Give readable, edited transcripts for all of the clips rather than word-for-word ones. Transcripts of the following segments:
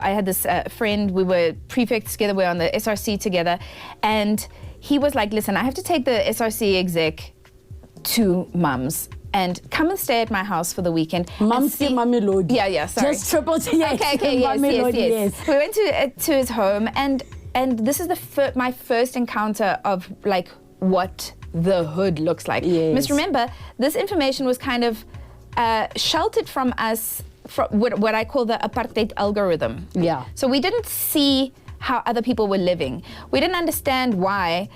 I had this friend, we were prefects together, we were on the SRC together, and he was like, listen, I have to take the SRC exec to Mum's and come and stay at my house for the weekend. Mum's Mamelodi. Yeah, sorry. Just triple T. Yes. Okay, yes. We went to his home, and this is my first encounter of like what the hood looks like. Yes. You must remember, this information was kind of sheltered from us from what I call the apartheid algorithm. Yeah. So we didn't see how other people were living. We didn't understand why.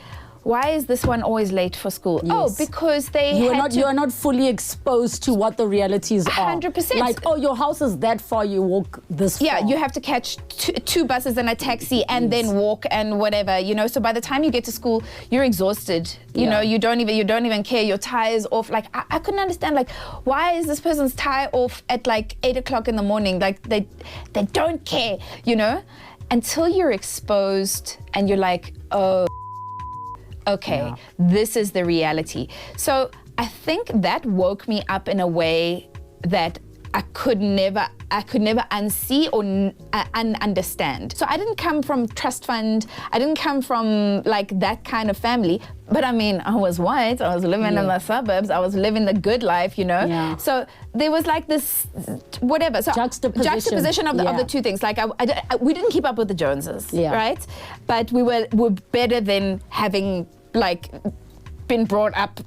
Why is this one always late for school? Yes. Oh, because you are not fully exposed to what the realities are. 100%. Like, oh, your house is that far, you walk this far. Yeah, you have to catch two buses and a taxi and then walk and whatever, you know. So by the time you get to school, you're exhausted. You know, you don't even care. Your tie is off. Like I couldn't understand. Like, why is this person's tie off at like 8 o'clock in the morning? Like they don't care, you know, until you're exposed and you're like, oh. Okay, this is the reality. So I think that woke me up in a way that I could never unsee or understand. So I didn't come from trust fund. I didn't come from like that kind of family. But I mean, I was white. I was living in the suburbs. I was living the good life, you know. Yeah. So there was like this, whatever. So juxtaposition of the two things. Like we didn't keep up with the Joneses, right? But we were better than having like been brought up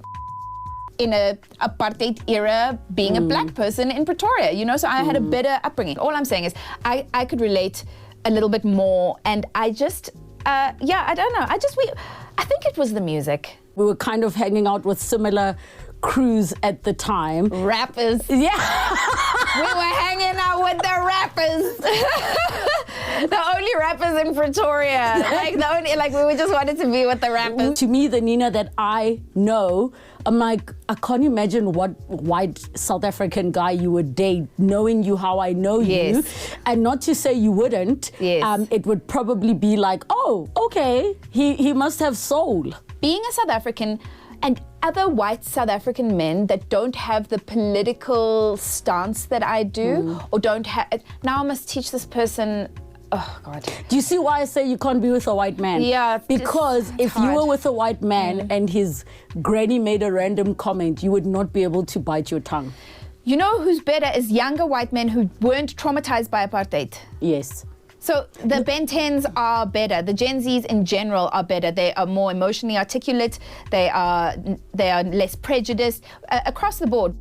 in a apartheid era, being a black person in Pretoria, you know, so I had a better upbringing. All I'm saying is I could relate a little bit more, and I just, I don't know, I think it was the music. We were kind of hanging out with similar crews at the time. Rappers. Yeah. We were hanging out with the rappers. The only rappers in Pretoria. We just wanted to be with the rappers. To me, the Nina that I know, I'm like, I can't imagine what white South African guy you would date, knowing you how I know you. And not to say you wouldn't. Yes. It would probably be like, oh, okay, he must have soul. Being a South African and other white South African men that don't have the political stance that I do, or don't have, now I must teach this person. Oh God. Do you see why I say you can't be with a white man? Yeah. Because if you were with a white man and his granny made a random comment, you would not be able to bite your tongue. You know who's better is younger white men who weren't traumatized by apartheid. Yes. So the Ben 10s are better. The Gen Zs in general are better. They are more emotionally articulate. They are less prejudiced across the board.